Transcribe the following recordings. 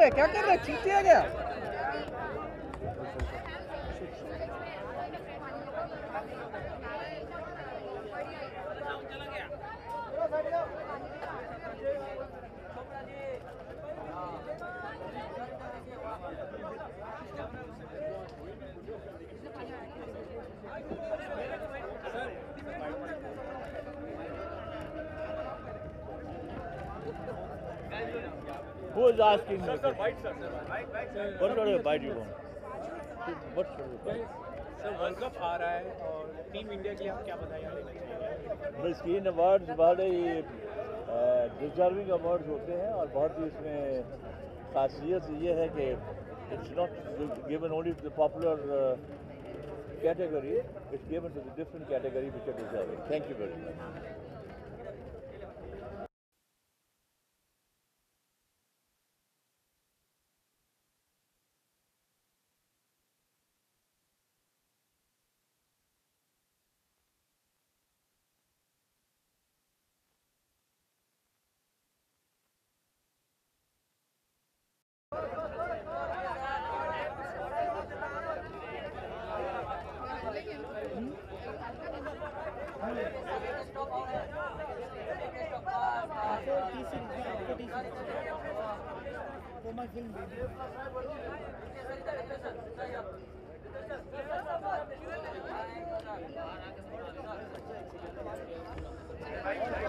रहे क्या कर रहे चीटिए है क्या? Who is asking me? Sir, bite, sir. What sort of bite you want? What sort of bite? Sir world cup आ रहा है और टीम इंडिया के लिए आप क्या बधाई देना चाहेंगे? स्क्रीन अवार्ड्स बड़े डिजर्विंग अवार्ड्स होते हैं और बहुत ही इसमें खासियत ये है कि it's not given only to the popular category, it's given to the different category which are deserving. Thank you very much. my film, baby.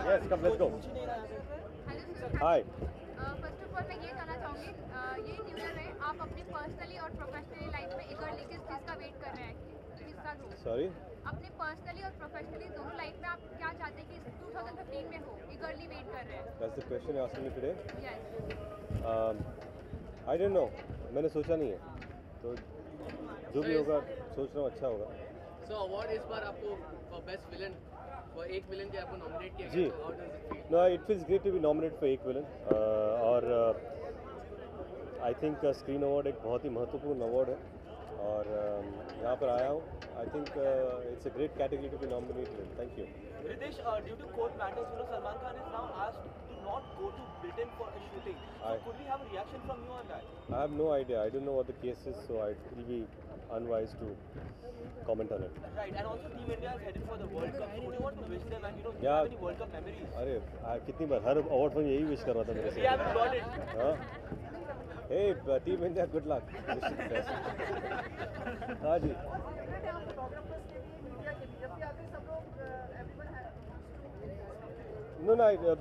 Yes, come, let's go. Hi. First of all मैं ये जानना चाहूँगी, ये new year में आप अपनी personally और professionally life में इगरली किस चीज़ का वेट कर रहे हैं? किसका ग्रोथ? Sorry? अपने पर्सनली और प्रोफेशनली दोनों लाइफ में आप क्या चाहते हैं कि 2015 में हो, इगरली वेट कर रहे हैं? That's the question you're asking me today? Yes. I don't know. मैंने सोचा नहीं है. तो जो भी होगा सोचना अच्छा होगा. So award इस बार आपको बेस्ट विलन वो एक विलन के आपको नॉमिनेट किया जी. गया, तो how does it feel? No, it feels great to be nominated for एक विलन. और I think स्क्रीन अवार्ड एक बहुत ही महत्वपूर्ण अवार्ड है और यहाँ पर आया हूँ. I think it's a great category to be nominated in. Thank you. Ritesh, due to court matters, Salman Khan is now asked to not go to Britain for a shooting. So could we have a reaction from you on that? I have no idea. I don't know what the case is, so it will be unwise to comment on it. Right, and also Team India is headed for the World Cup. So would you want to wish them and do you Yeah. have any World Cup memories? अरे कितनी बार हर award में यही wish कर रहा था मेरे We से. haven't got it. हाँ. Hey, Team India, good luck. Wish you the best. हाँ जी. No,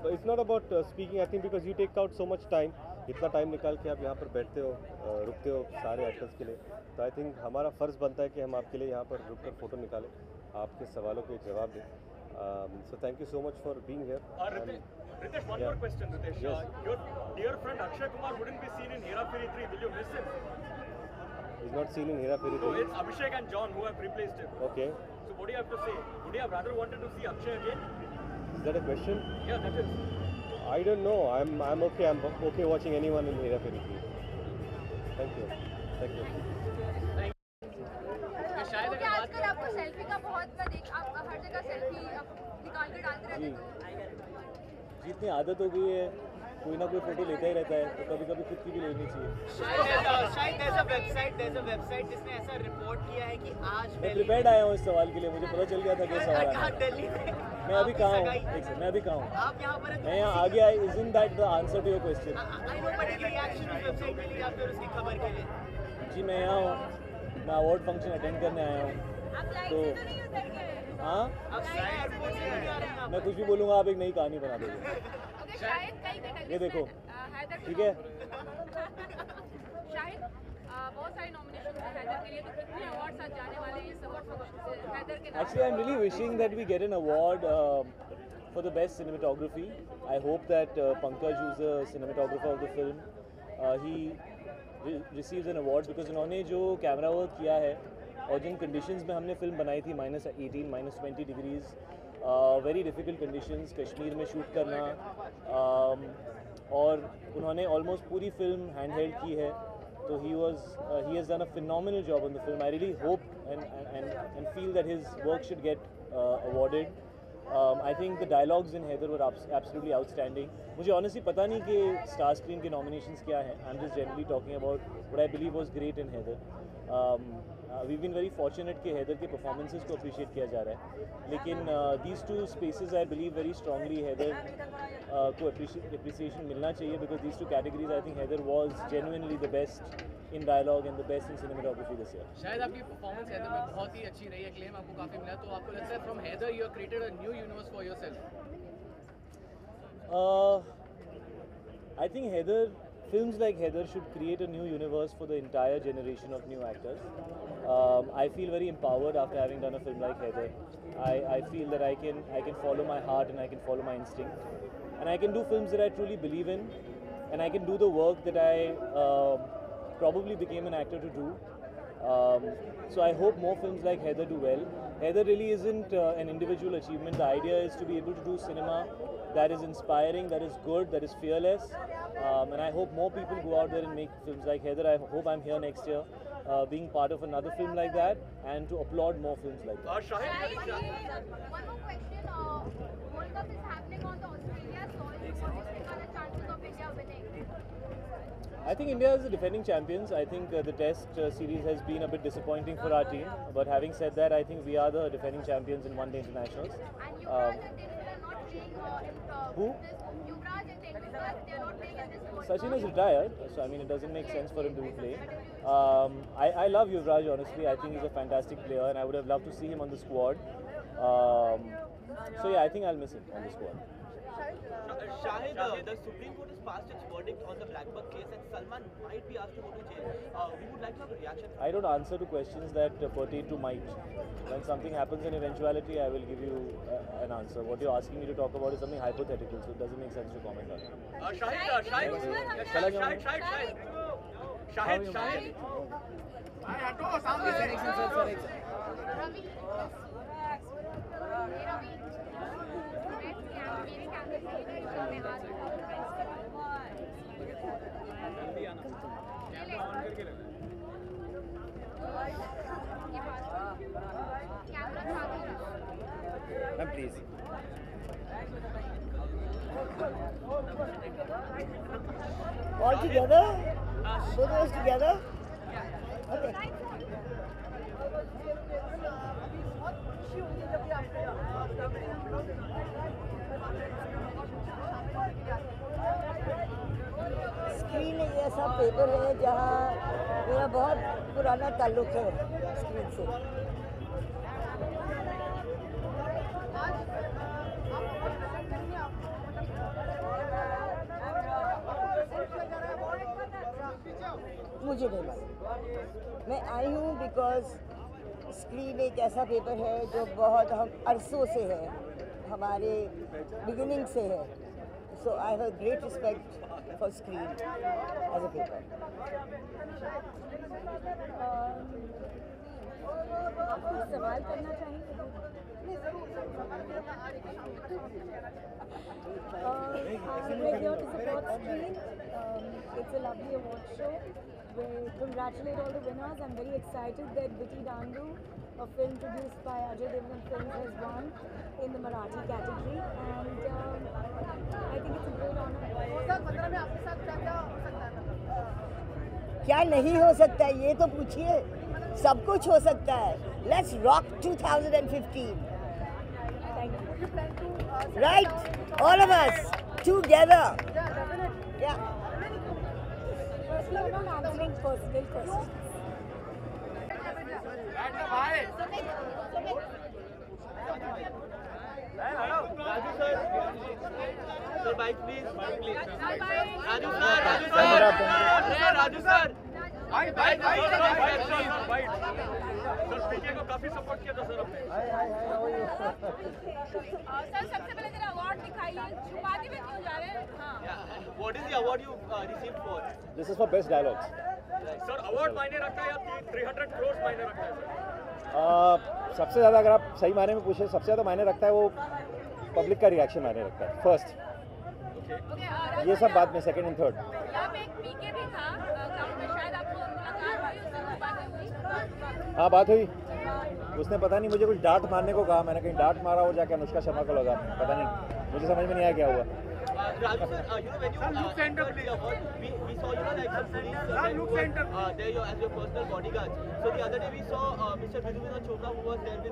it's not about speaking. I think because you take out so much time. इतना टाइम निकाल के आप यहाँ पर बैठते हो, रुकते हो सारे एक्टर्स के लिए. तो आई थिंक हमारा फ़र्ज़ बनता है कि हम आपके लिए यहाँ पर रुक कर फ़ोटो निकालें, आपके सवालों के जवाब दें. So thank you so much for being here. Ritesh, one more question, Ritesh. Yes. Your dear friend Akshay Kumar wouldn't be seen in Hera Pheri 3. Will you miss him? He's not seen in Hera Pheri No, 3. it's Abhishek and John who have replaced him. Okay. So what do you have to say? Would you have rather wanted to see Akshay again? Is that a question? Yeah, that is. I don't know. I'm okay. I'm okay watching anyone in Hera Pheri 3. Thank you. Thank you. शायद क्योंकि आजकल आपको selfie का बहुत आप हर जगह selfie निकाल के डालते रहते हैं, तो जितनी आदत हो गई है कोई ना कोई फोटो लेता ही रहता है, तो कभी कभी खुद की भी लेनी चाहिए. शायद there's a website जिसने ऐसा रिपोर्ट किया है कि आज मैं प्रिपेयर्ड आया हूँ इस सवाल के लिए. मुझे पता चल गया था कि ये सवाल आना है. दिल्ली में मैं अभी कहाँ हूँ? एक सेकंड, मैं अभी कहाँ हूँ? आप यहाँ पर मैं यहाँ आ गया. Isn't that the answer to your question? I know but एक रिएक्शन उस वेबसाइट के लिए या फिर उसकी खबर के लिए. जी मैं यहाँ हूँ. मैं अवार्ड फंक्शन अटेंड करने आया हूँ. आप लाइव तो से तो नहीं उतर गए? हाँ, अब एयरपोर्ट से नहीं आ रहे हैं मैं कुछ भी बोलूँगा आप एक नई कहानी बना दोगे. ओके, शायद कई कैटेगरीज ये देखो. हैदर ठीक है. शायद बहुत सारे नॉमिनेशन हैं हैदर के लिए, तो कितने अवार्ड्स आज जाने वाले हैं इस अवार्ड फंक्शन से हैदर के नाम? Actually, I'm really wishing that we get an award for the best cinematography. I hope that Pankaj, who's the cinematographer of the film, he receives an award because उन्होंने जो कैमरा वर्क किया है और जिन conditions में हमने film बनाई थी -18, -20 degrees, very difficult conditions, Kashmir में शूट करना, और उन्होंने ऑलमोस्ट पूरी फिल्म हैंड हेल्ड की है. तो he has done a phenomenal job on the film. I really hope and feel that his work should get awarded. I think the dialogues in Heather were absolutely outstanding. मुझे honestly पता नहीं कि Star Screen के nominations क्या हैं. I'm just generally talking about what I believe was great in Heather. We've been very fortunate कि Heather के performances को appreciate किया जा रहा है. लेकिन these two spaces I believe very strongly Heather को appreciation मिलना चाहिए because these two categories I think Heather was genuinely the best in dialogue and the best in cinematography this year. शायद आपकी परफॉर्मेंस हैदर में बहुत ही अच्छी रही है, क्लेम आपको काफी मिला, तो आपको लगता है from Haider you have created a new universe for yourself? I think Heather, films like Heather should create a new universe for the entire generation of new actors. I feel very empowered after having done a film like Heather. I feel that I can follow my heart and I can follow my instinct, and I can do films that I truly believe in, and I can do the work that I probably became an actor to do. So I hope more films like Heather do well. Heather really isn't an individual achievement. The idea is to be able to do cinema that is inspiring, that is good, that is fearless. And I hope more people go out there and make films like Heather. I hope I'm here next year being part of another film like that and to applaud more films like that. One more question. World Cup is happening on the Australia soil. What do you think are the chances of India winning? I think India is the defending champions. I think the test series has been a bit disappointing for our team. But having said that, I think we are the defending champions in one-day internationals. And Yuvraj and Tendulkar are not playing Who? Yuvraj and Tendulkar, they are not playing in this World Sachin Cup. is retired, so I mean it doesn't make sense for him to be playing. I love Yuvraj honestly. I think he's a fantastic player, and I would have loved to see him on the squad. So yeah, I think I'll miss him on the squad. Shahid, the Supreme Court has passed its verdict on the Blackbuck case and Salman might be asked to go to jail. We would like to have a reaction. I don't answer to questions that pertain to might. When something happens in eventuality, I will give you an answer. What you're asking me to talk about is something hypothetical, so it doesn't make sense to comment on it. Shahid. Ravi. Ravi. मेरे कैमरे से मैं हाथ Ma'am, please. All together? Both of us together? Okay. Screen एक ऐसा paper है जहाँ मेरा बहुत पुराना ताल्लुक है स्क्रीन से. मुझे नहीं मालूम. मैं आई हूँ बिकॉज स्क्रीन एक ऐसा पेपर है जो बहुत हम अरसों से है, हमारे बिगिनिंग से है. So I have great respect for screen as a paper. आप कुछ सवाल करना चाहेंगे? We're here to support Screen. It's a lovely award show. We congratulate all the winners. I'm very excited that Vitti Dandu, a film produced by Ajay Devgan Films, has won in the Marathi category, and I think it's a great honor. क्या नहीं हो सकता है ये तो पूछिए. सब कुछ हो सकता है. Let's rock 2015. Right, all of us together. Yeah. Firstly, I'm not answering personal questions. Raju sir. Sir, bike please. Raju sir. Sir PK को काफी सपोर्ट किया था सर आपने. सर सबसे पहले जरा अवार्ड दिखाइए, छुपाते हुए क्यों जा रहे हैं? हाँ. What is the award you received for? This is for best dialogues. Sir award मायने रखता है या 300 crores मायने रखता है सर? सबसे ज़्यादा अगर आप सही मायने में पूछे, सबसे ज़्यादा मायने रखता है वो पब्लिक का रिएक्शन मायने रखता है फर्स्ट. ये सब बाद में सेकंड एंड थर्ड. यहाँ पे एक पीके भी था, ग्राउंड में शायद आपको मुलाकात हुई, उससे बात हुई? हाँ, बात हुई. उसने पता नहीं मुझे कुछ डांट मारने को कहा, मैंने कहीं डांट मारा हो जाके अनुष्का शर्मा को लगा, पता नहीं, मुझे समझ में नहीं आया क्या हुआ। Raju sir, when you look center, got the award, we saw like some police look center. There you as your personal bodyguard. So the other day we saw Mr. Vidhuvinod Chopra who was there with